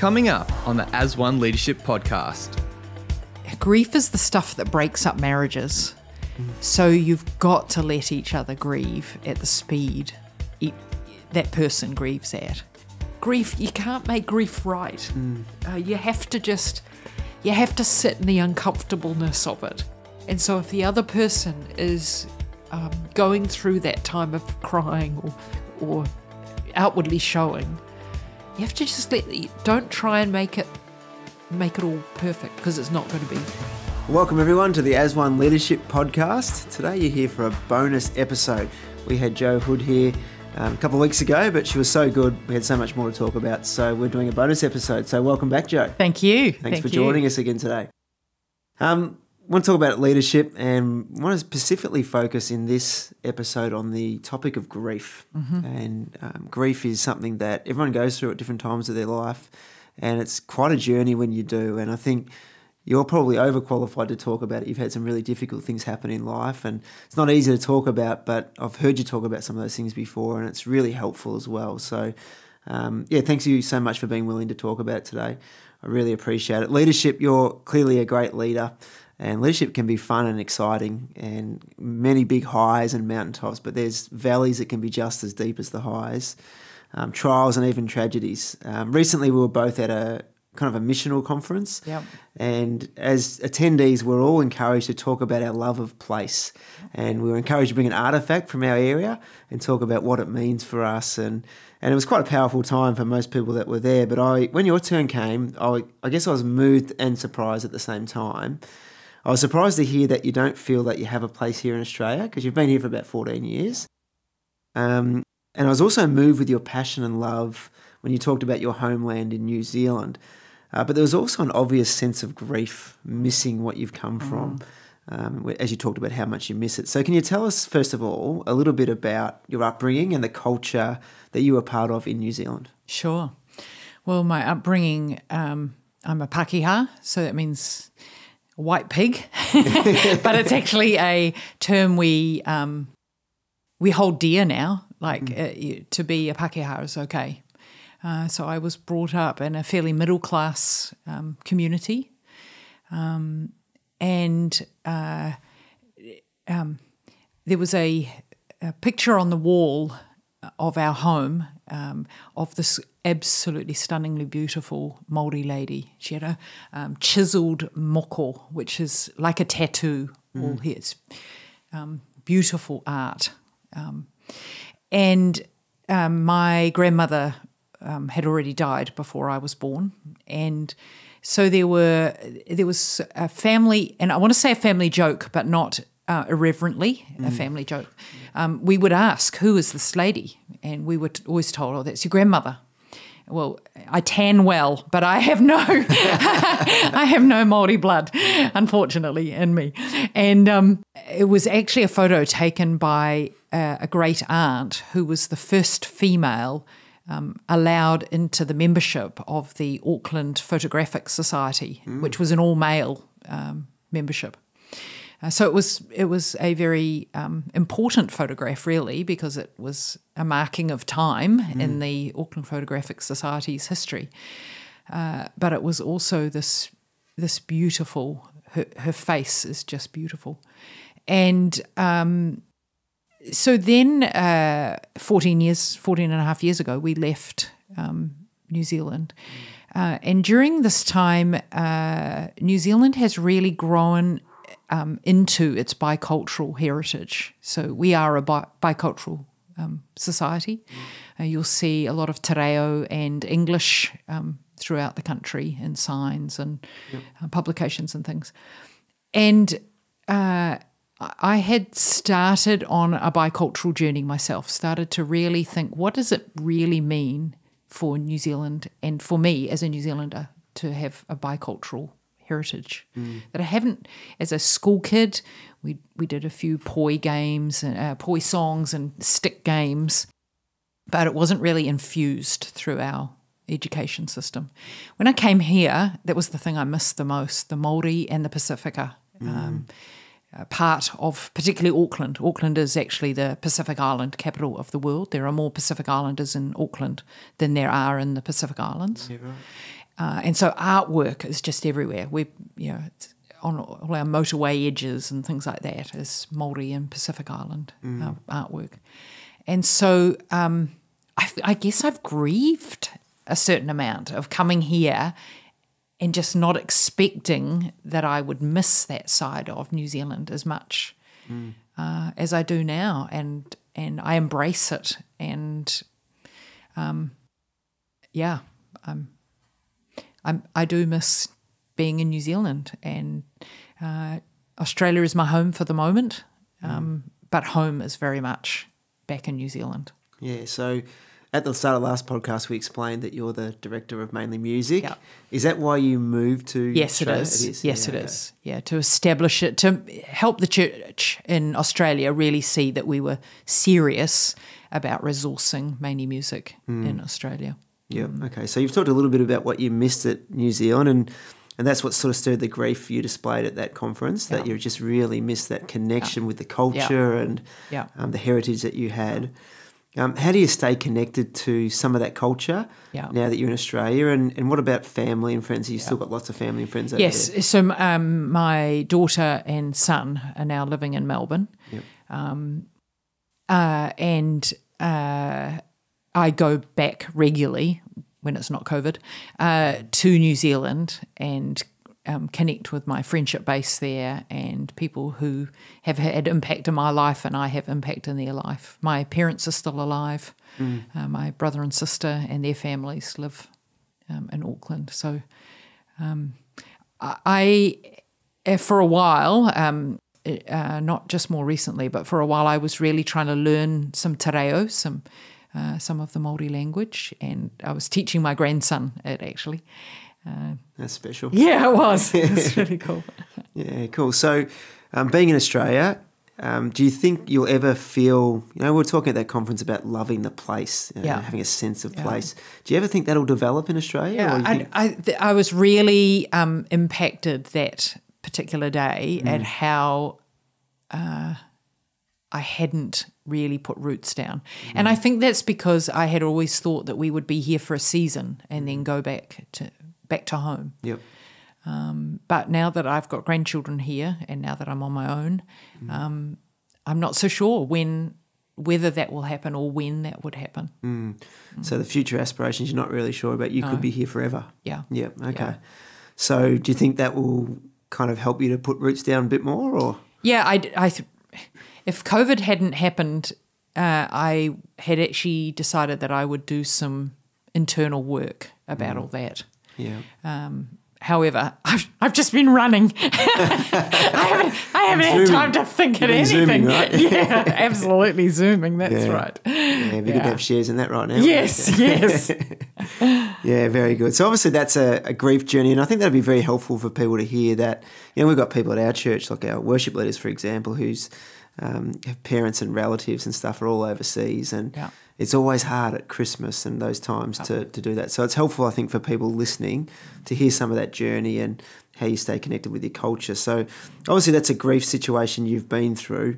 Coming up on the AsOne Leadership podcast. Grief is the stuff that breaks up marriages. So you've got to let each other grieve at the speed that person grieves at. Grief, you can't make grief right. You have to sit in the uncomfortableness of it. And so if the other person is going through that time of crying or outwardly showing, you have to just don't try and make it all perfect, because it's not going to be. Welcome everyone to the AsOne Leadership podcast. Today you're here for a bonus episode. We had Jo Hood here a couple of weeks ago, but she was so good, we had so much more to talk about, so we're doing a bonus episode. So welcome back, Jo. Thank you. Thanks for joining us again today. I want to talk about leadership, and want to specifically focus in this episode on the topic of grief. And grief is something that everyone goes through at different times of their life, and it's quite a journey when you do. And I think you're probably overqualified to talk about it. You've had some really difficult things happen in life, and it's not easy to talk about, but I've heard you talk about some of those things before, and it's really helpful as well. So, thanks you so much for being willing to talk about it today. I really appreciate it. Leadership, you're clearly a great leader, and leadership can be fun and exciting, and many big highs and mountaintops, but there's valleys that can be just as deep as the highs, trials and even tragedies. Recently, we were both at a kind of a missional conference. Yep. And as attendees, we're all encouraged to talk about our love of place. And we were encouraged to bring an artefact from our area and talk about what it means for us. And it was quite a powerful time for most people that were there. But when your turn came, I guess I was moved and surprised at the same time. I was surprised to hear that you don't feel that you have a place here in Australia, because you've been here for about 14 years. And I was also moved with your passion and love when you talked about your homeland in New Zealand. But there was also an obvious sense of grief, missing what you've come from, as you talked about how much you miss it. So can you tell us, first of all, a little bit about your upbringing and the culture that you were part of in New Zealand? Sure. Well, my upbringing, I'm a Pākehā, so that means white pig, but it's actually a term we hold dear now. To be a Pākehā is okay. So I was brought up in a fairly middle-class community, and there was a picture on the wall of our home of this absolutely stunningly beautiful Māori lady. She had a chiselled moko, which is like a tattoo all here. It's beautiful art. And my grandmother had already died before I was born, and so there was a family, and I want to say a family joke, but not irreverently a family joke. We would ask, "Who is this lady?" And we were always told, "Oh, that's your grandmother." Well, I tan well, but I have no Māori blood, unfortunately, in me. And it was actually a photo taken by a great aunt who was the first female allowed into the membership of the Auckland Photographic Society, which was an all-male membership. So it was a very important photograph, really, because it was a marking of time in the Auckland Photographic Society's history. But it was also this beautiful. Her face is just beautiful, and so then 14 and a half years ago, we left New Zealand. And during this time, New Zealand has really grown into its bicultural heritage. So we are a bicultural society. You'll see a lot of te reo and English throughout the country in signs and publications and things. And I had started on a bicultural journey myself, started to really think, what does it really mean for New Zealand and for me as a New Zealander to have a bicultural heritage that I haven't. As a school kid, we did a few poi games, poi songs and stick games, but it wasn't really infused through our education system. When I came here, that was the thing I missed the most, the Māori and the Pacifica. Part of particularly Auckland. Auckland is actually the Pacific Island capital of the world. There are more Pacific Islanders in Auckland than there are in the Pacific Islands. Yeah, right. And so artwork is just everywhere. It's on all our motorway edges and things like that is Māori and Pacific Island artwork. And so I guess I've grieved a certain amount of coming here and just not expecting that I would miss that side of New Zealand as much as I do now. And I embrace it. And I do miss being in New Zealand, and Australia is my home for the moment, but home is very much back in New Zealand. Yeah, so at the start of the last podcast, we explained that you're the director of Mainly Music. Yeah. Is that why you moved to Australia? It is. Yes, yeah, it is. Yeah, to establish it, to help the church in Australia really see that we were serious about resourcing Mainly Music in Australia. Yeah, okay. So you've talked a little bit about what you missed at New Zealand, and that's what sort of stirred the grief you displayed at that conference, that you just really missed that connection with the culture and the heritage that you had. How do you stay connected to some of that culture now that you're in Australia? And what about family and friends? You've still got lots of family and friends over there. Yes, so my daughter and son are now living in Melbourne. Yep. And I go back regularly, when it's not COVID, to New Zealand and connect with my friendship base there and people who have had impact in my life and I have impact in their life. My parents are still alive. My brother and sister and their families live in Auckland. So I for a while, not just more recently, but for a while I was really trying to learn some te reo, some of the Māori language, and I was teaching my grandson it actually. That's special. Yeah, it was. It was really cool. Yeah, cool. So being in Australia, do you think you'll ever feel, we were talking at that conference about loving the place, having a sense of place. Do you ever think that'll develop in Australia? Yeah, I was really impacted that particular day at how I hadn't really put roots down. And I think that's because I had always thought that we would be here for a season and then go back to home. Yep. But now that I've got grandchildren here and now that I'm on my own, I'm not so sure whether that will happen or when that would happen. So the future aspirations you're not really sure about. You could be here forever. Yeah. Yeah, okay. Yeah. So do you think that will kind of help you to put roots down a bit more? Or Yeah, if COVID hadn't happened, I had actually decided that I would do some internal work about all that. Yeah. However, I've just been running. I haven't had time to think of anything. Zooming, right? Yeah, absolutely zooming. That's right. Yeah, it'd be good to have shares in that right now. Yes. Yeah, very good. So obviously that's a grief journey, and I think that'd be very helpful for people to hear that. We've got people at our church, like our worship leaders, for example, who's have parents and relatives and stuff are all overseas, and it's always hard at Christmas and those times to do that. So it's helpful, I think, for people listening to hear some of that journey and how you stay connected with your culture. So obviously that's a grief situation you've been through,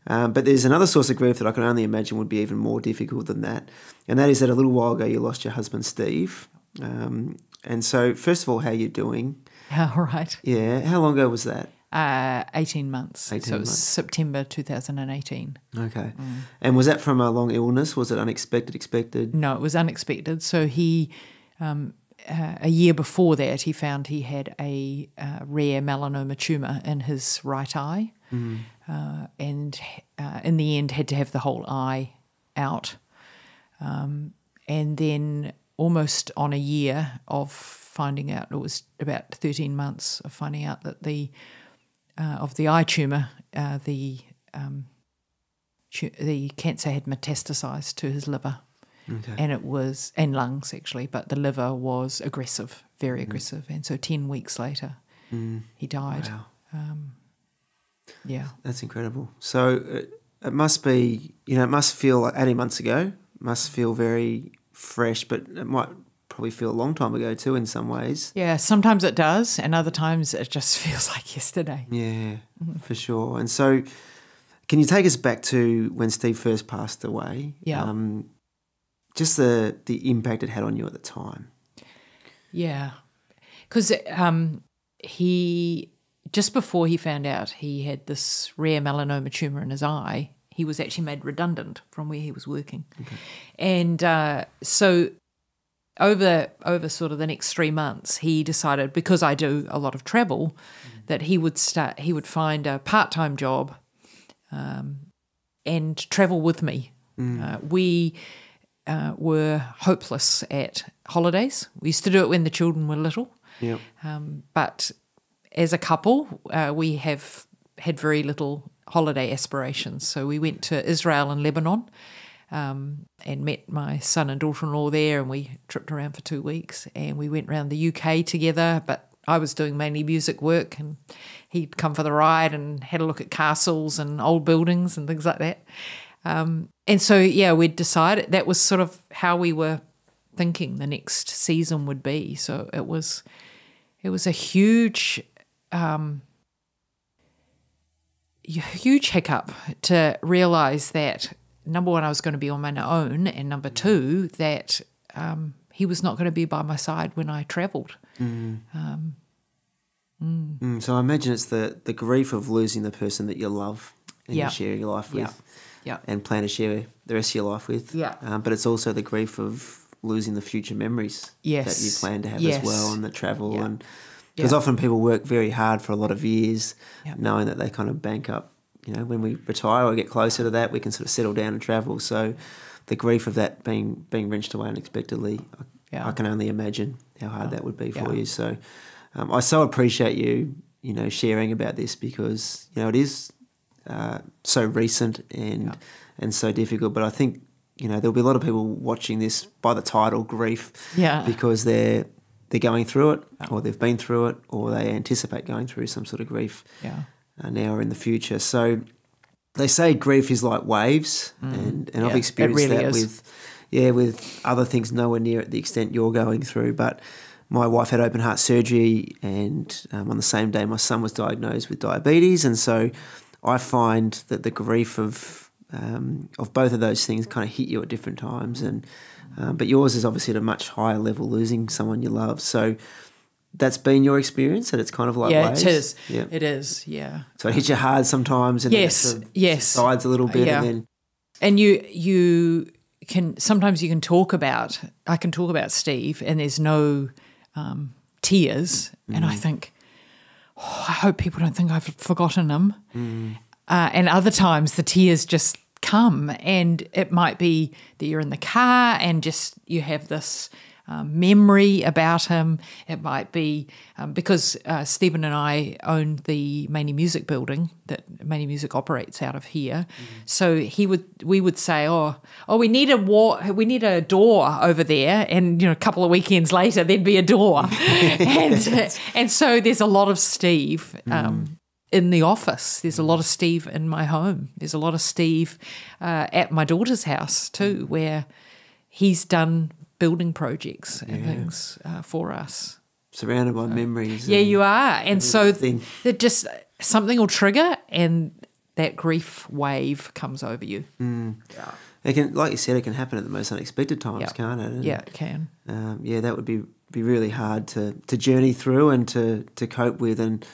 but there's another source of grief that I can only imagine would be even more difficult than that, and that is that a little while ago you lost your husband, Steve. And so first of all, how are you doing? Yeah, all right. Yeah. How long ago was that? 18 months. 18 so it was months. September 2018. Okay. And was that from a long illness? Was it unexpected, expected? No, it was unexpected. So he, a year before that, he found he had a rare melanoma tumour in his right eye, and in the end had to have the whole eye out. And then almost on a year of finding out, it was about 13 months of finding out that of the eye tumour, the cancer had metastasised to his liver, and lungs actually, but the liver was aggressive, very aggressive, and so 10 weeks later, he died. Wow. Yeah, That's incredible. So it must be, it must feel like 18 months ago. Must feel very fresh, but it might probably feel a long time ago too in some ways. Yeah, sometimes it does, and other times it just feels like yesterday. Yeah, for sure. And so can you take us back to when Steve first passed away? Yeah. Just the impact it had on you at the time. Yeah. Because he, just before he found out he had this rare melanoma tumour in his eye, he was actually made redundant from where he was working. Okay. And so over sort of the next 3 months, he decided, because I do a lot of travel, that he would find a part-time job and travel with me. We were hopeless at holidays. We used to do it when the children were little. Yep. But as a couple, we have had very little holiday aspirations. So we went to Israel and Lebanon and met my son and daughter-in-law there, and we tripped around for 2 weeks, and we went around the UK together, but I was doing mainly music work, and he'd come for the ride and had a look at castles and old buildings and things like that. And so, yeah, we'd decided that was sort of how we were thinking the next season would be. So it was a huge hiccup to realise that, number one, I was going to be on my own, and number two, that he was not going to be by my side when I travelled. So I imagine it's the grief of losing the person that you love and you share your life with and plan to share the rest of your life with. But it's also the grief of losing the future memories that you plan to have as well, and the travel. And because often people work very hard for a lot of years knowing that they kind of bank up, when we retire or get closer to that, we can sort of settle down and travel. So the grief of that being wrenched away unexpectedly, I can only imagine how hard that would be for you. So I so appreciate you, sharing about this, because, it is so recent and so difficult. But I think, there'll be a lot of people watching this by the title, grief, because they're going through it, or they've been through it, or they anticipate going through some sort of grief now or in the future. So they say grief is like waves, and I've experienced really that is. with other things nowhere near at the extent you're going through. But my wife had open heart surgery, and on the same day my son was diagnosed with diabetes, and so I find that the grief of both of those things kind of hit you at different times, and but yours is obviously at a much higher level, losing someone you love. So that's been your experience, and it's kind of like waves. It is. Yeah, it is. Yeah. So it hits you hard sometimes, and then it sort of subsides a little bit, and you can sometimes I can talk about Steve, and there's no tears, and I think, I hope people don't think I've forgotten him. And other times the tears just come, and it might be that you're in the car and just you have this memory about him. It might be because Stephen and I own the Maney Music building that Maney Music operates out of here. So we would say, oh, we need a door over there, and a couple of weekends later there'd be a door, and so there's a lot of Steve. In the office, there's a lot of Steve in my home. There's a lot of Steve at my daughter's house too, where he's done building projects and things for us. Surrounded by memories. Yeah, you are. And so that just something will trigger, and that grief wave comes over you. Yeah. It can, like you said, it can happen at the most unexpected times, can't it? And, it can. That would be really hard to journey through and to cope with. And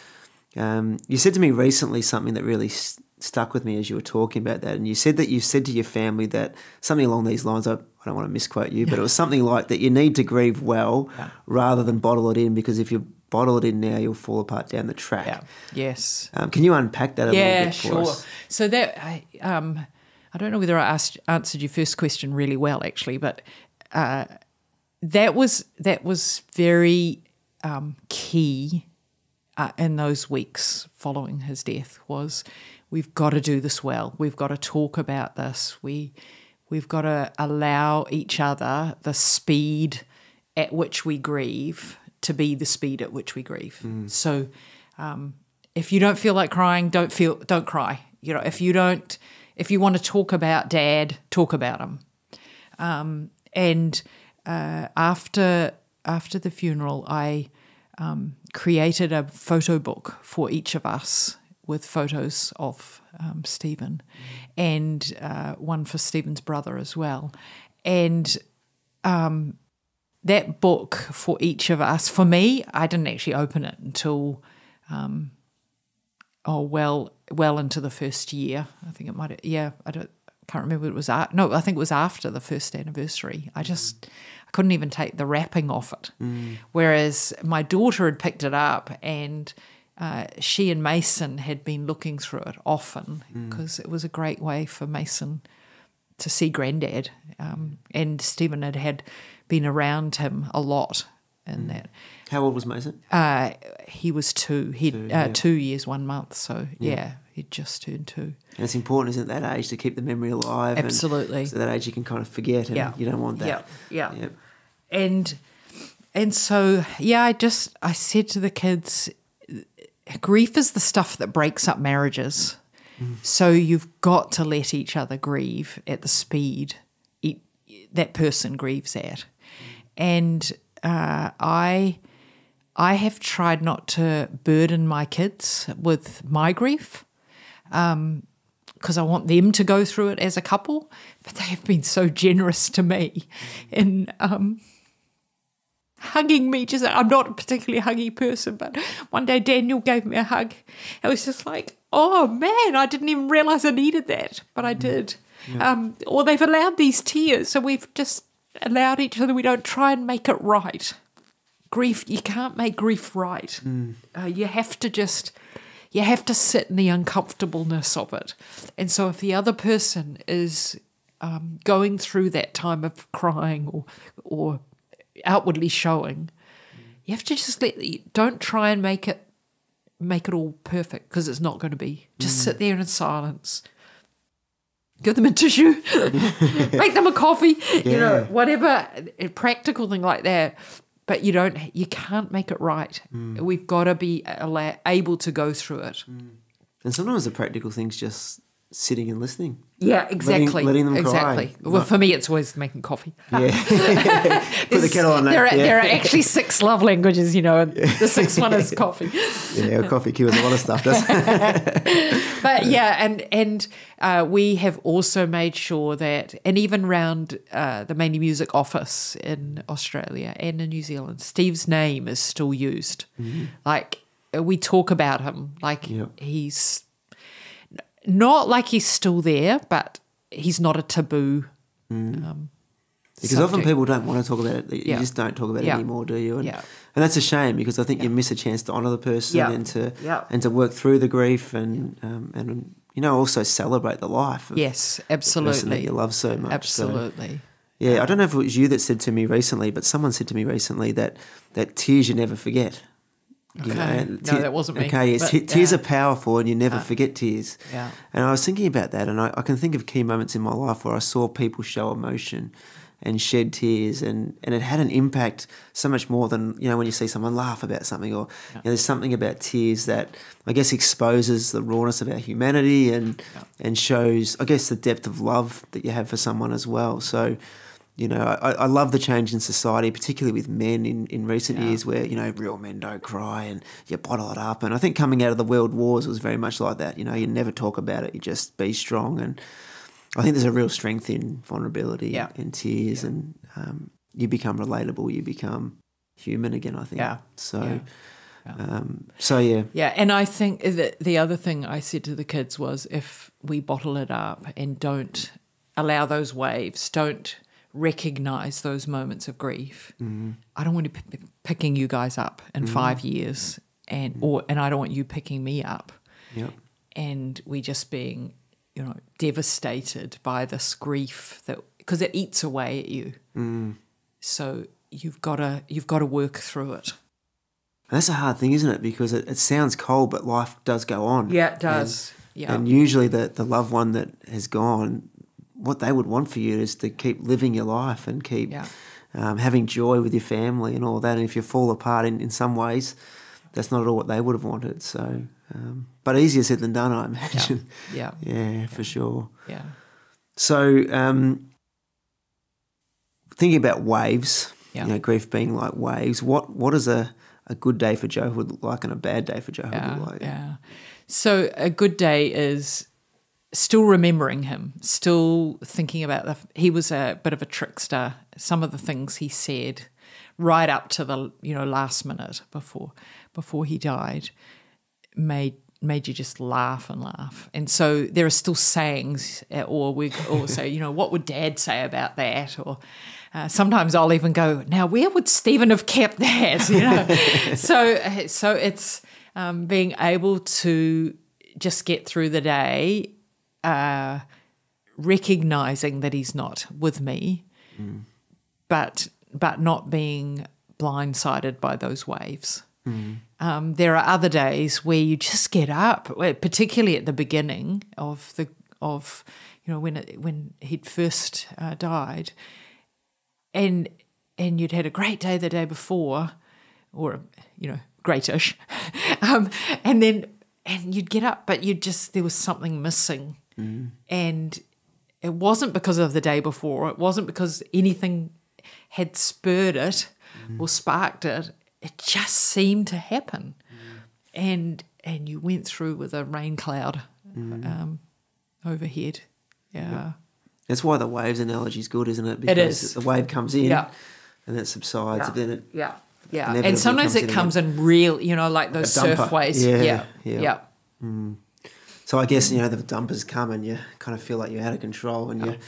you said to me recently something that really stuck with me as you were talking about that, and you said to your family that something along these lines. I don't want to misquote you, but it was something like that: you need to grieve well rather than bottle it in, because if you bottle it in now, you'll fall apart down the track. Yeah. Yes. Can you unpack that a little bit for us? So that I don't know whether I answered your first question really well, actually, but that was very key. In those weeks following his death, was we've got to do this well. We've got to talk about this. We've got to allow each other the speed at which we grieve to be the speed at which we grieve. So if you don't feel like crying, don't cry. If you want to talk about Dad, talk about him. And after the funeral, I created a photo book for each of us with photos of Stephen, and one for Stephen's brother as well. And that book for each of us, for me, I didn't actually open it until, well into the first year. I think it might have, can't remember what it was. No, I think it was after the first anniversary. I couldn't even take the wrapping off it. Whereas my daughter had picked it up, and she and Mason had been looking through it often because it was a great way for Mason to see Granddad. And Stephen had been around him a lot in that. How old was Mason? He was 2. He'd 2 years, 1 month. So, he'd just turned 2. And it's important, isn't it, at that age to keep the memory alive? Absolutely. So at that age you can kind of forget, and you don't want that. Yeah. And so, I said to the kids, grief is the stuff that breaks up marriages. So you've got to let each other grieve at the speed that person grieves at. And I have tried not to burden my kids with my grief because I want them to go through it as a couple, but they have been so generous to me in hugging me. I'm not a particularly huggy person, but one day Daniel gave me a hug. It was just like, oh man, I didn't even realise I needed that, but I did. Yeah. Or they've allowed these tears, so we've just allowed each other. We don't try and make it right. Grief, you can't make grief right. You have to sit in the uncomfortableness of it. And so if the other person is going through that time of crying or outwardly showing, you have to just don't try and make it all perfect, because it's not going to be. Just sit there in silence. Give them a tissue, make them a coffee, whatever, a practical thing like that. But you can't make it right. We've got to be able to go through it. And sometimes the practical thing's just sitting and listening. Yeah, exactly. Letting them cry. Exactly. Well, for me, it's always making coffee. Yeah. Put the kettle on. There are actually 6 love languages, and the 6th one is coffee. Yeah, coffee cures a lot of stuff, doesn't it? But and we have also made sure that, and even around the Mainly Music office in Australia and in New Zealand, Steve's name is still used. Like, we talk about him like he's not like he's still there, but he's not a taboo. Because subject. often people don't want to talk about it. You just don't talk about it anymore, do you? And that's a shame, because I think you miss a chance to honour the person and to work through the grief and also celebrate the life of yes, the absolutely, person that you love so much. Absolutely. So, I don't know if it was you that said to me recently, but someone said to me recently that tears you never forget. Okay. No, that wasn't me. Okay, yes, tears are powerful, and you never forget tears. Yeah. And I was thinking about that, and I can think of key moments in my life where I saw people show emotion and shed tears, and it had an impact so much more than, when you see someone laugh about something, or there's something about tears that I guess exposes the rawness of our humanity and shows, I guess, the depth of love that you have for someone as well. So, I love the change in society, particularly with men in recent years, where, real men don't cry and you bottle it up. And I think coming out of the world wars was very much like that. You never talk about it, you just be strong. And I think there's a real strength in vulnerability and tears, and you become relatable, you become human again, I think. Yeah. So, Yeah, and I think that the other thing I said to the kids was, if we bottle it up and don't allow those waves, don't recognise those moments of grief, I don't want to be picking you guys up in 5 years, and I don't want you picking me up, and we just being devastated by this grief, that because it eats away at you. So you've got to work through it. And that's a hard thing, isn't it? Because it sounds cold, but life does go on. Yeah, it does. And usually the loved one that has gone, what they would want for you is to keep living your life and keep having joy with your family and all that. And if you fall apart in some ways, that's not at all what they would have wanted. So, but easier said than done, I imagine. Yeah, for sure. Yeah. So, thinking about waves, grief being like waves, what is a good day for Johanna look like, and a bad day for Johanna look like? Yeah. So a good day is still remembering him, still thinking about he was a bit of a trickster. Some of the things he said right up to the last minute before he died made you just laugh and laugh. And so there are still sayings, or we all say, what would Dad say about that? Or sometimes I'll even go, now where would Stephen have kept that? So it's being able to just get through the day, recognizing that he's not with me, but not being blindsided by those waves. There are other days where you just get up, particularly at the beginning of when he'd first died, and you'd had a great day the day before, or greatish, and you'd get up, but there was something missing, and it wasn't because of the day before. It wasn't because anything had spurred it or sparked it. It just seemed to happen, and you went through with a rain cloud overhead. Yeah, that's why the waves analogy is good, isn't it? Because it is. The wave comes in, and it subsides, and then it and sometimes it comes in real, like those surf waves. Yeah. So I guess the dumpers come and you kind of feel like you're out of control, and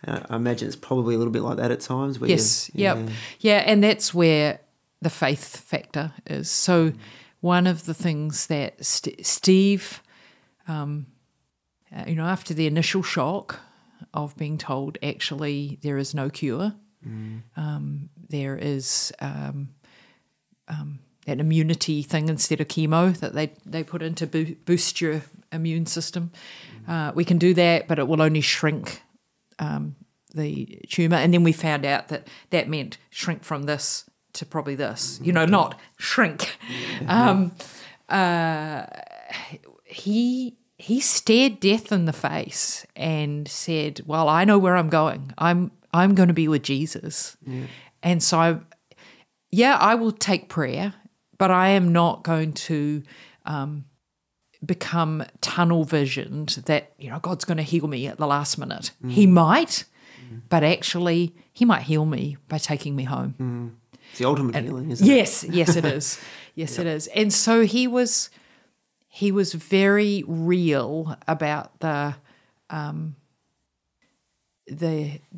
I imagine it's probably a little bit like that at times. Where and that's where the faith factor is. So one of the things that Steve, after the initial shock of being told actually there is no cure, there is an immunity thing instead of chemo that they put in to boost your immune system. We can do that, but it will only shrink the tumour. And then we found out that meant shrink from this to probably this, not shrink. He stared death in the face and said, well, I know where I'm going. I'm going to be with Jesus. And so I will take prayer, but I am not going to become tunnel visioned that God's going to heal me at the last minute. He might, but actually he might heal me by taking me home. It's the ultimate healing, isn't it? Yes, it is. Yes, it is. And so he was very real about the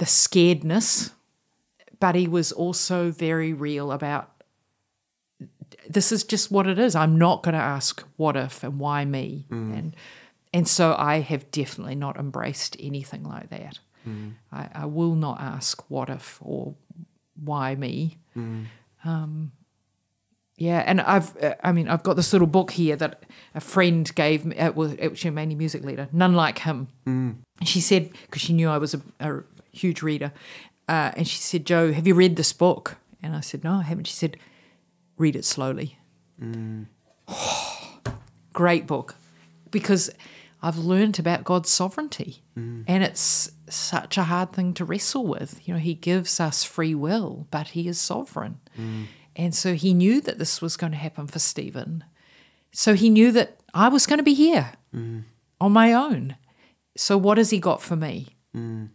scaredness, but he was also very real about this is just what it is. I'm not going to ask what if and why me, and so I have definitely not embraced anything like that. I will not ask what if or why me. And I've got this little book here that a friend gave me. It was a Manny music leader, None Like Him. And she said, because she knew I was a huge reader, and she said, "Jo, have you read this book?" And I said, "No, I haven't." She said, "Read it slowly." Great book, because I've learned about God's sovereignty, and it's such a hard thing to wrestle with. He gives us free will, but he is sovereign. And so he knew that this was going to happen for Stephen. So he knew that I was going to be here on my own. So what has he got for me? And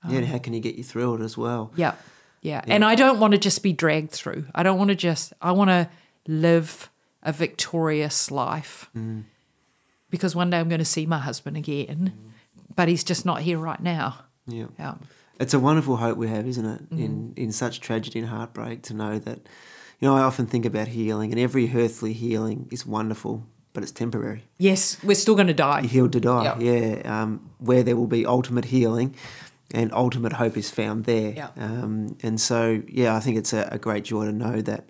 how can he get you through it as well? Yeah. And I don't want to just be dragged through. I want to live a victorious life. Because one day I'm going to see my husband again, but he's just not here right now. Yeah. It's a wonderful hope we have, isn't it, in such tragedy and heartbreak, to know that, I often think about healing, and every earthly healing is wonderful, but it's temporary. Yes, we're still going to die. You're healed to die, where there will be ultimate healing and ultimate hope is found there. And so, I think it's a great joy to know that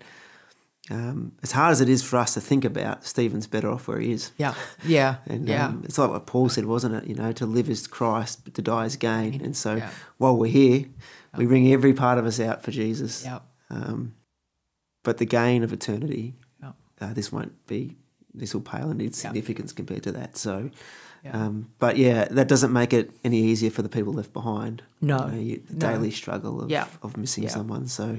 as hard as it is for us to think about, Stephen's better off where he is. It's like what Paul said, wasn't it? To live is Christ, but to die is gain. And so while we're here, we bring every part of us out for Jesus. But the gain of eternity, this will pale in its significance compared to that. So, but that doesn't make it any easier for the people left behind. No. The daily struggle of missing someone. So,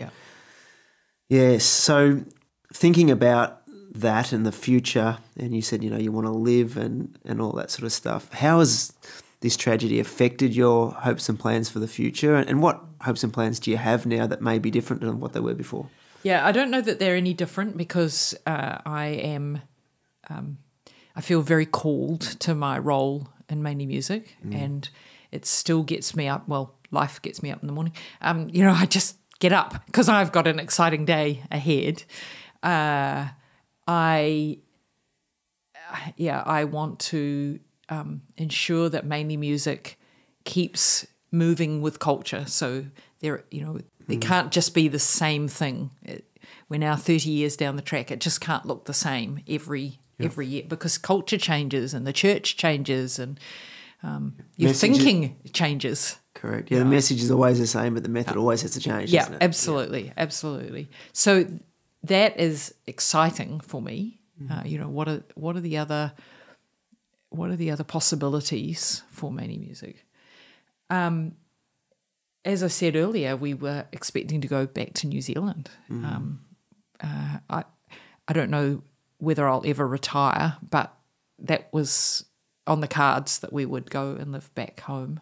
yes. So, thinking about that and the future, and you said, you want to live and all that sort of stuff. How has this tragedy affected your hopes and plans for the future? And what hopes and plans do you have now that may be different than what they were before? Yeah, I don't know that they're any different because I feel very called to my role in mainly music, and it still gets me up. Well, life gets me up in the morning. I just get up because I've got an exciting day ahead. I want to ensure that mainly music keeps moving with culture. So it can't just be the same thing. We're now 30 years down the track. It just can't look the same every year because culture changes and the church changes and your thinking changes. Correct. Yeah, the message is always the same, but the method always has to change. Yeah, isn't it? absolutely, absolutely. So that is exciting for me. What are the other possibilities for mainly music? As I said earlier, we were expecting to go back to New Zealand. I don't know whether I'll ever retire, but that was on the cards that we would go and live back home.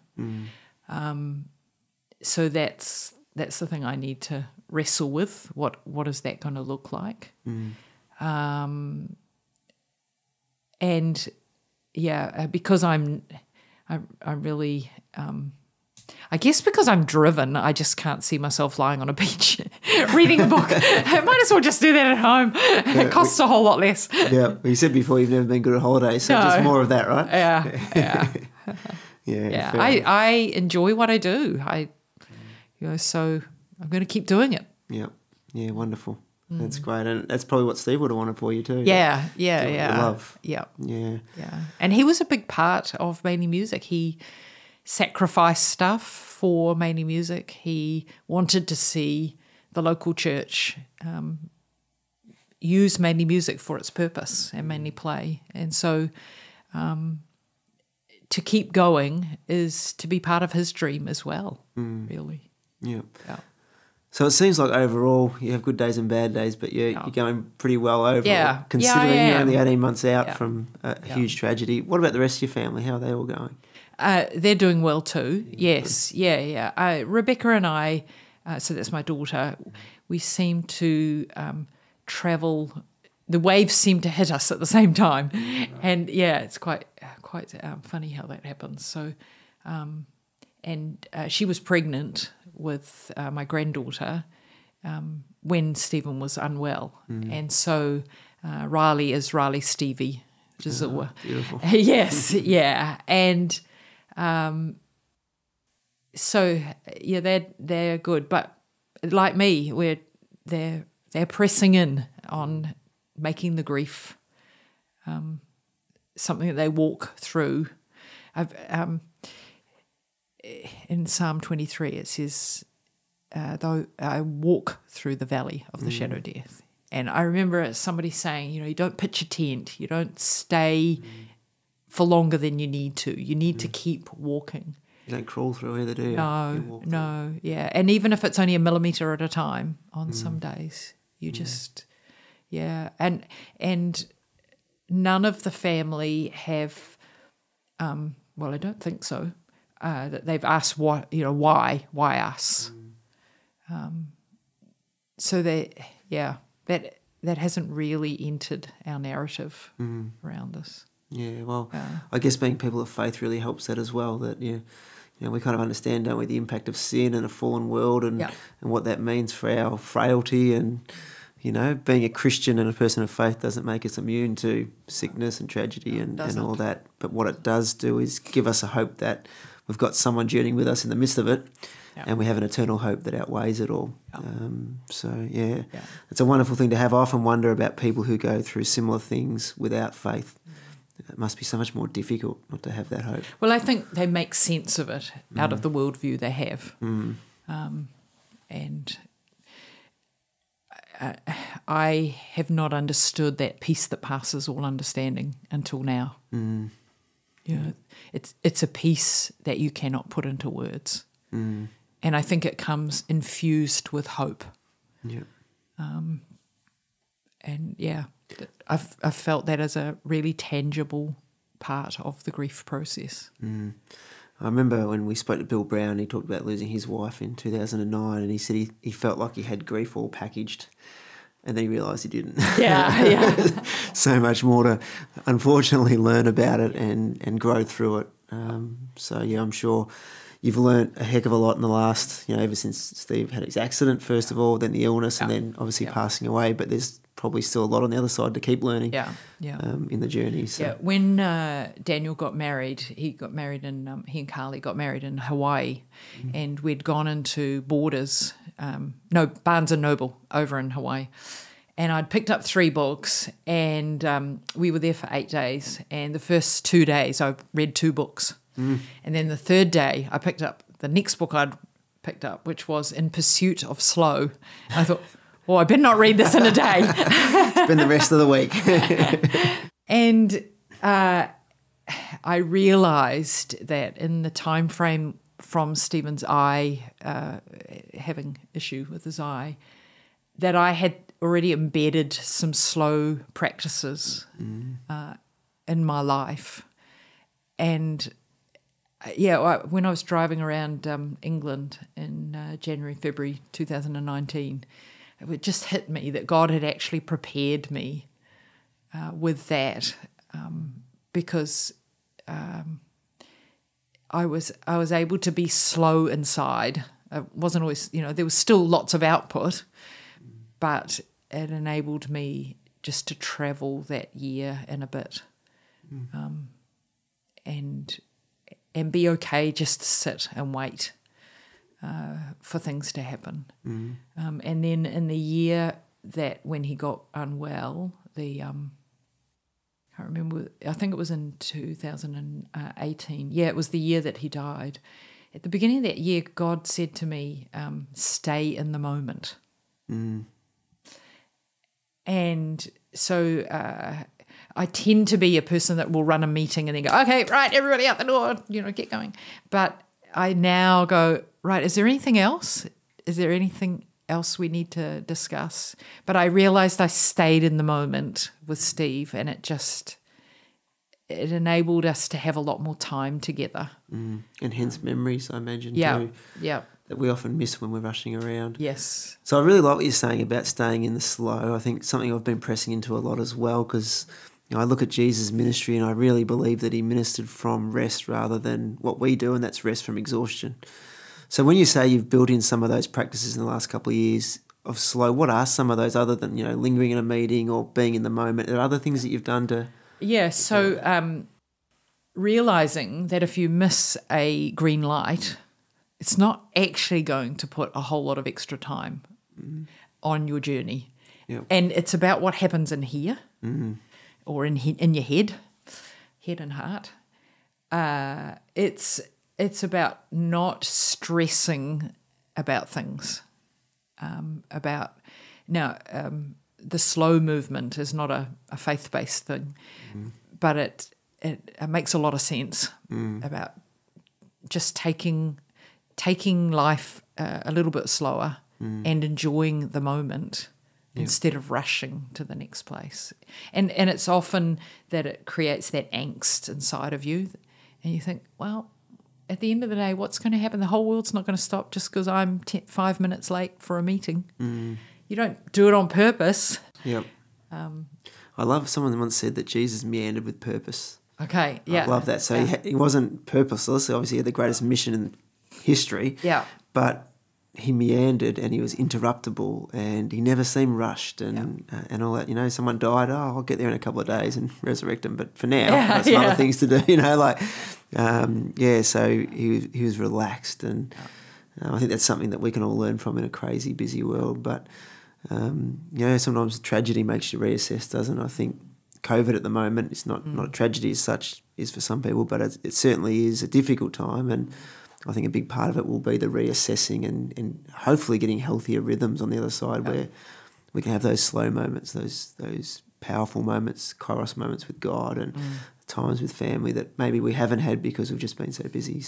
So that's the thing I need to wrestle with. What is that going to look like? Because I'm really. I guess because I'm driven, I just can't see myself lying on a beach reading a book. I might as well just do that at home. It costs a whole lot less. Yeah, well, you said before you've never been good at holidays, so just more of that, right? Yeah. Yeah. I enjoy what I do. So I'm going to keep doing it. Yeah, wonderful. That's great, and that's probably what Steve would have wanted for you too. Yeah. Love. Yeah. Yeah. And he was a big part of mainly music. He sacrificed stuff for mainly music. He wanted to see the local church use mainly music for its purpose and mainly play. And so to keep going is to be part of his dream as well, really. Yeah. So it seems like overall you have good days and bad days, but you're going pretty well overall, considering you're only 18 months out from a huge tragedy. What about the rest of your family? How are they all going? They're doing well too. Yes. Yeah. Rebecca and I, so that's my daughter, we seem to travel. The waves seem to hit us at the same time, and it's quite funny how that happens. So, she was pregnant with my granddaughter when Stephen was unwell, and so Riley is Riley Stevie, which is beautiful. Yes, yeah, and. They're good, but like me, they're pressing in on making the grief something that they walk through. In Psalm 23 it says, "Though I walk through the valley of the shadow of death," and I remember somebody saying, you don't pitch a tent, you don't stay. For longer than you need to. You need to keep walking. You don't crawl through either, do you? No, yeah. And even if it's only a millimetre at a time on some days, you just, And none of the family have, I don't think so, that they've asked why us? So that hasn't really entered our narrative around this. Yeah, well, I guess being people of faith really helps that as well. That we kind of understand, don't we, the impact of sin in a fallen world and what that means for our frailty. And being a Christian and a person of faith doesn't make us immune to sickness and tragedy and all that. But what it does do is give us a hope that we've got someone journeying with us in the midst of it, and we have an eternal hope that outweighs it all. It's a wonderful thing to have. I often wonder about people who go through similar things without faith. It must be so much more difficult not to have that hope. Well, I think they make sense of it out of the worldview they have. And I have not understood that peace that passes all understanding until now. It's a peace that you cannot put into words. And I think it comes infused with hope. I've felt that as a really tangible part of the grief process. I remember when we spoke to Bill Brown, he talked about losing his wife in 2009, and he said he felt like he had grief all packaged, and then he realised he didn't. Yeah. So much more to, unfortunately, learn about it and grow through it. So, yeah, I'm sure you've learnt a heck of a lot in the last, ever since Steve had his accident, first of all, then the illness, and then obviously passing away. But there's probably still a lot on the other side to keep learning in the journey. So. Yeah, when Daniel got married, he and Carly got married in Hawaii, and we'd gone into Barnes and Noble over in Hawaii. And I'd picked up 3 books, and we were there for 8 days. And the first 2 days, I read 2 books. And then the 3rd day, I picked up the next book I'd picked up, which was In Pursuit of Slow. And I thought, I better not read this in a day. Spend the rest of the week. And I realised that in the time frame from Stephen's eye, having issue with his eye, that I had already embedded some slow practices in my life. And when I was driving around England in January, February 2019, it just hit me that God had actually prepared me with that, because I was able to be slow inside. It wasn't always, there was still lots of output, but it enabled me just to travel that year and a bit, and be okay just to sit and wait for things to happen. And then in the year that when he got unwell, I can't remember, I think it was in 2018. Yeah, it was the year that he died. At the beginning of that year, God said to me, stay in the moment. And so I tend to be a person that will run a meeting and then go, okay, right, everybody out the door, get going. But I now go, right, is there anything else? Is there anything else we need to discuss? But I realised I stayed in the moment with Steve, and it enabled us to have a lot more time together. And hence memories, I imagine, too. Yeah. That we often miss when we're rushing around. Yes. So I really like what you're saying about staying in the slow. I think something I've been pressing into a lot as well, because I look at Jesus' ministry and I really believe that he ministered from rest rather than what we do, and that's rest from exhaustion. So when you say you've built in some of those practices in the last couple of years of slow, what are some of those other than, lingering in a meeting or being in the moment? Are there other things that you've done to... Yeah, so realising that if you miss a green light, it's not actually going to put a whole lot of extra time on your journey. Yep. And it's about what happens in here or in your head and heart. It's about not stressing about things. The slow movement is not a faith-based thing, but it makes a lot of sense about just taking life a little bit slower and enjoying the moment instead of rushing to the next place. And it's often that it creates that angst inside of you, and you think, well, at the end of the day, what's going to happen? The whole world's not going to stop just because I'm 5 minutes late for a meeting. You don't do it on purpose. Yep. I love someone once said that Jesus meandered with purpose. Okay, yeah. I love that. So he wasn't purposeless. Obviously, he had the greatest mission in history. Yeah. But he meandered and he was interruptible and he never seemed rushed and all that. Someone died, I'll get there in a couple of days and resurrect them. But for now, I've got some other things to do, so he was relaxed, and I think that's something that we can all learn from in a crazy, busy world. But, sometimes tragedy makes you reassess, doesn't it? I think COVID at the moment, it's not a tragedy as such, is for some people, but it certainly is a difficult time, and I think a big part of it will be the reassessing and hopefully getting healthier rhythms on the other side where we can have those slow moments, those powerful moments, kairos moments with God and times with family that maybe we haven't had because we've just been so busy.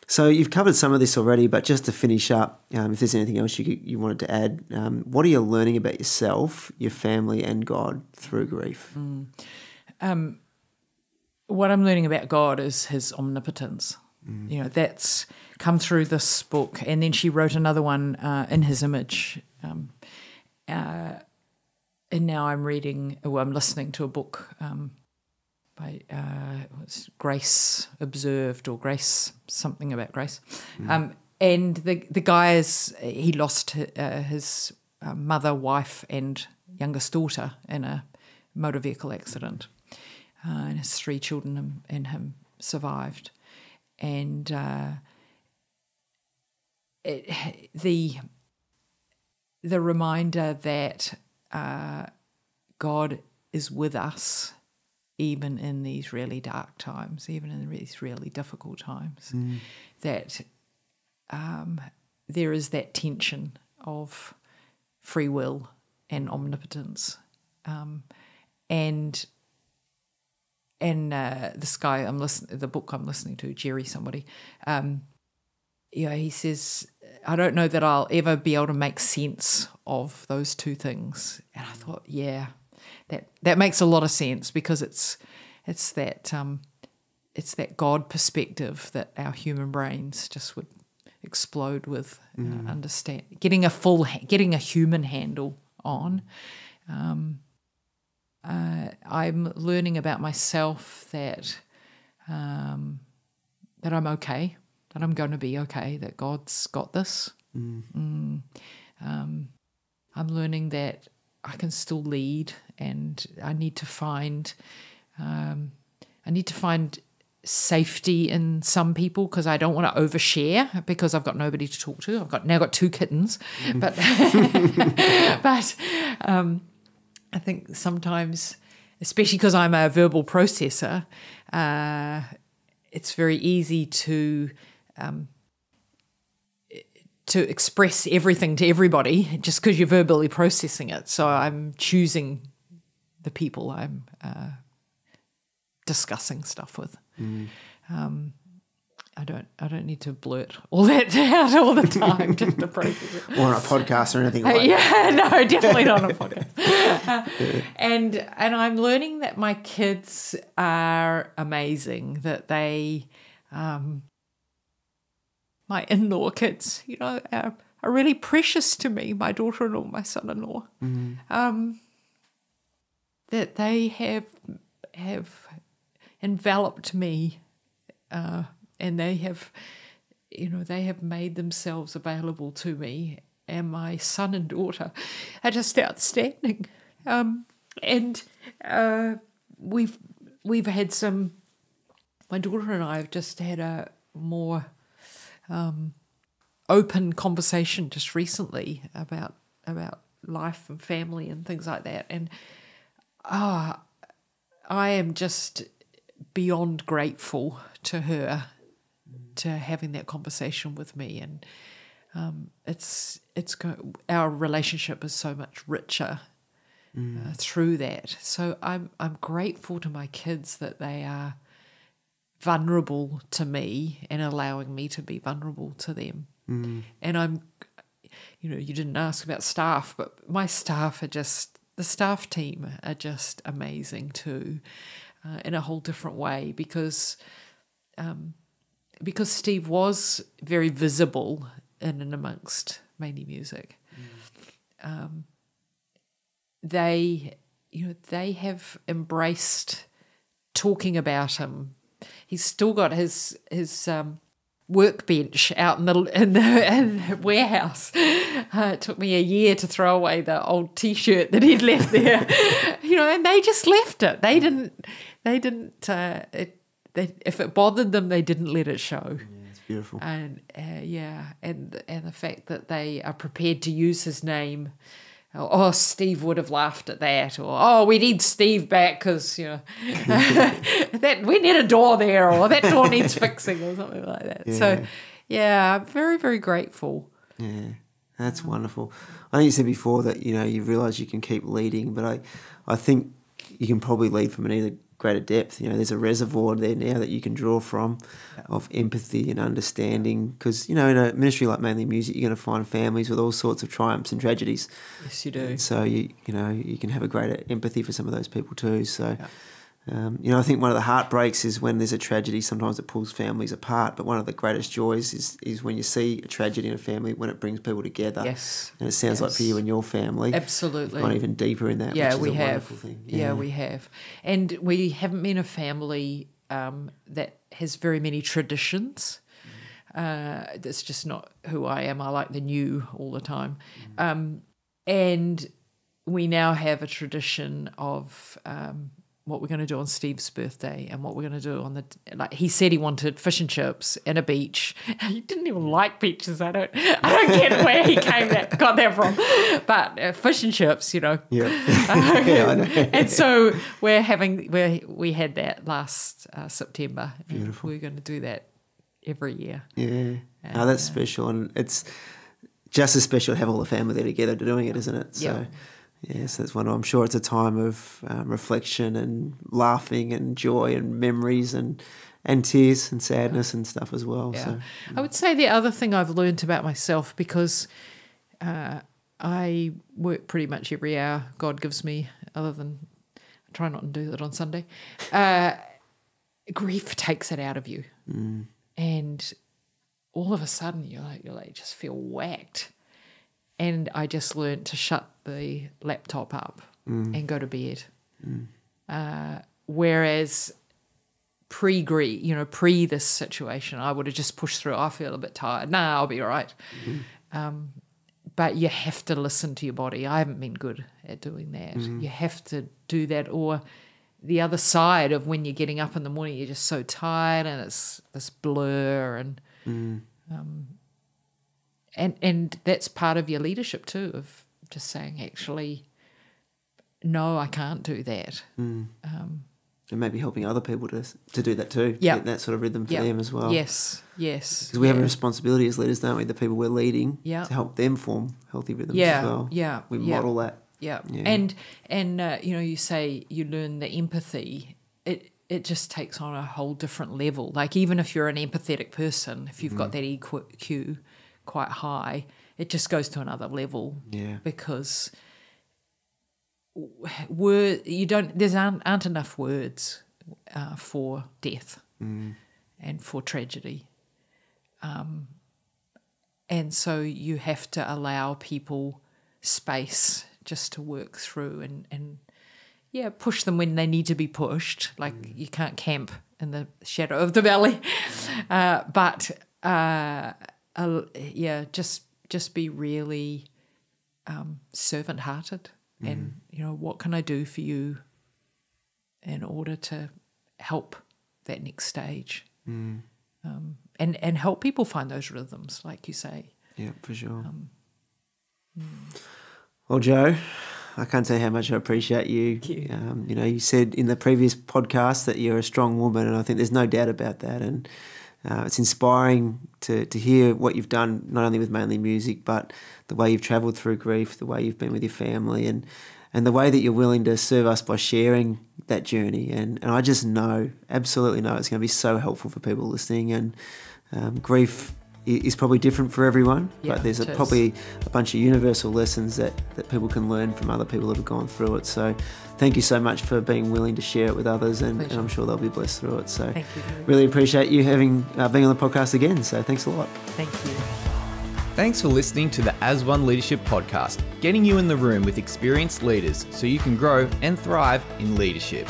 So you've covered some of this already, but just to finish up, if there's anything else you wanted to add, what are you learning about yourself, your family and God through grief? what I'm learning about God is his omnipotence. You know, that's come through this book. And then she wrote another one, In His Image. And now I'm listening to a book by Grace Observed, or Grace, something about Grace. And the guy he lost his mother, wife, and youngest daughter in a motor vehicle accident. And his 3 children and him survived. And the reminder that God is with us even in these really dark times, even in these really difficult times, that there is that tension of free will and omnipotence. And this guy the book I'm listening to, Jerry somebody, he says, I don't know that I'll ever be able to make sense of those two things. And I thought, yeah, that makes a lot of sense, because it's that God perspective that our human brains just would explode with. Getting a human handle on. I'm learning about myself that I'm okay, that I'm going to be okay, that God's got this. I'm learning that I can still lead, and I need to find safety in some people, because I don't want to overshare, because I've got nobody to talk to. I've now got 2 kittens, but I think sometimes, especially because I'm a verbal processor, it's very easy to express everything to everybody just because you're verbally processing it. So I'm choosing the people I'm discussing stuff with. I don't need to blurt all that out all the time just to process it. Or on a podcast or anything like that. Yeah, no, definitely not on a podcast. And I'm learning that my kids are amazing, that they, my in-law kids, are really precious to me, my daughter-in-law, my son-in-law. That they have enveloped me, and they have made themselves available to me, and my son and daughter are just outstanding. And we've had my daughter and I have just had a more open conversation just recently about life and family and things like that. And I am just beyond grateful to her, to having that conversation with me, and our relationship is so much richer through that. So I'm grateful to my kids that they are vulnerable to me and allowing me to be vulnerable to them. And you didn't ask about staff, but my staff the staff team are just amazing too, in a whole different way, because Steve was very visible in and amongst mainly music. They have embraced talking about him. He's still got his workbench out in the warehouse. It took me a year to throw away the old T-shirt that he'd left there, and they just left it. They didn't. If it bothered them, they didn't let it show. Yeah, it's beautiful. And and the fact that they are prepared to use his name. Oh, Steve would have laughed at that, or we need Steve back because that we need a door there, or that door needs fixing, or something like that. Yeah. So, yeah, I'm very, very grateful. Yeah, that's wonderful. I think you said before that you realise you can keep leading, but I think you can probably lead from an even greater depth. There's a reservoir there now that you can draw from of empathy and understanding, because in a ministry like mainly music, you're going to find families with all sorts of triumphs and tragedies. Yes, you do. And so you can have a greater empathy for some of those people too. So I think one of the heartbreaks is when there's a tragedy. Sometimes it pulls families apart, but one of the greatest joys is when you see a tragedy in a family, when it brings people together. Yes. And it sounds like for you and your family, absolutely, you've gone even deeper in that. Yeah, which is a wonderful thing. Yeah, we have, and we haven't been a family that has very many traditions. That's just not who I am. I like the new all the time, and we now have a tradition of what we're going to do on Steve's birthday and what we're going to do on he said he wanted fish and chips and a beach. He didn't even like beaches. I don't get where he got that from. But fish and chips, Yeah. Yeah, I know. And so we had that last September. Beautiful. We're going to do that every year. Yeah. That's special. And it's just as special to have all the family there together doing it, isn't it? So. Yes, that's one. I'm sure it's a time of reflection and laughing and joy and memories and tears and sadness and stuff as well. Yeah. So I would say the other thing I've learned about myself, because I work pretty much every hour God gives me, other than I try not to do that on Sunday. Grief takes it out of you, and all of a sudden you just feel whacked. And I just learned to shut the laptop up and go to bed. Whereas pre this situation, I would have just pushed through. I feel a bit tired. Nah, I'll be all right. But you have to listen to your body. I haven't been good at doing that. You have to do that. Or the other side of when you're getting up in the morning, you're just so tired and it's this blur and that's part of your leadership too, of just saying, actually, no, I can't do that. And maybe helping other people to do that too. Yeah. Get that sort of rhythm for them as well. Yes. Because we have a responsibility as leaders, don't we? The people we're leading to help them form healthy rhythms as well. Yeah. We model that. Yeah. And you say you learn the empathy. It just takes on a whole different level. Like even if you're an empathetic person, if you've got that EQ quite high, it just goes to another level. Yeah. Because there aren't enough words for death and for tragedy, and so you have to allow people space just to work through and push them when they need to be pushed. Like you can't camp in the shadow of the valley, but just be really servant-hearted. And, what can I do for you in order to help that next stage? And help people find those rhythms, like you say. Yeah, for sure. Well, Jo, I can't tell you how much I appreciate you. Thank you. You said in the previous podcast that you're a strong woman, and I think there's no doubt about that. And it's inspiring to hear what you've done, not only with Mainly Music, but the way you've travelled through grief, the way you've been with your family, and the way that you're willing to serve us by sharing that journey. And I just know, absolutely know, it's going to be so helpful for people listening. And grief is probably different for everyone, but there's probably a bunch of universal lessons that people can learn from other people that have gone through it. So thank you so much for being willing to share it with others, and I'm sure they'll be blessed through it. So thank you. Really appreciate you having being on the podcast again. So thanks a lot. Thank you. Thanks for listening to the AsOne Leadership podcast, getting you in the room with experienced leaders so you can grow and thrive in leadership.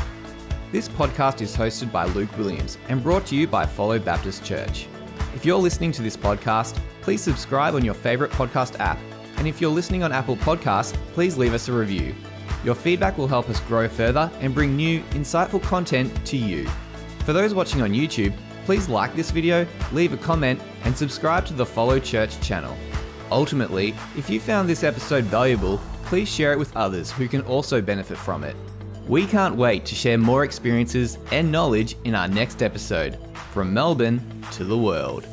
This podcast is hosted by Luke Williams and brought to you by Follow Baptist Church. If you're listening to this podcast, please subscribe on your favourite podcast app. And if you're listening on Apple Podcasts, please leave us a review. Your feedback will help us grow further and bring new, insightful content to you. For those watching on YouTube, please like this video, leave a comment, and subscribe to the Follow Church channel. Ultimately, if you found this episode valuable, please share it with others who can also benefit from it. We can't wait to share more experiences and knowledge in our next episode, from Melbourne to the world.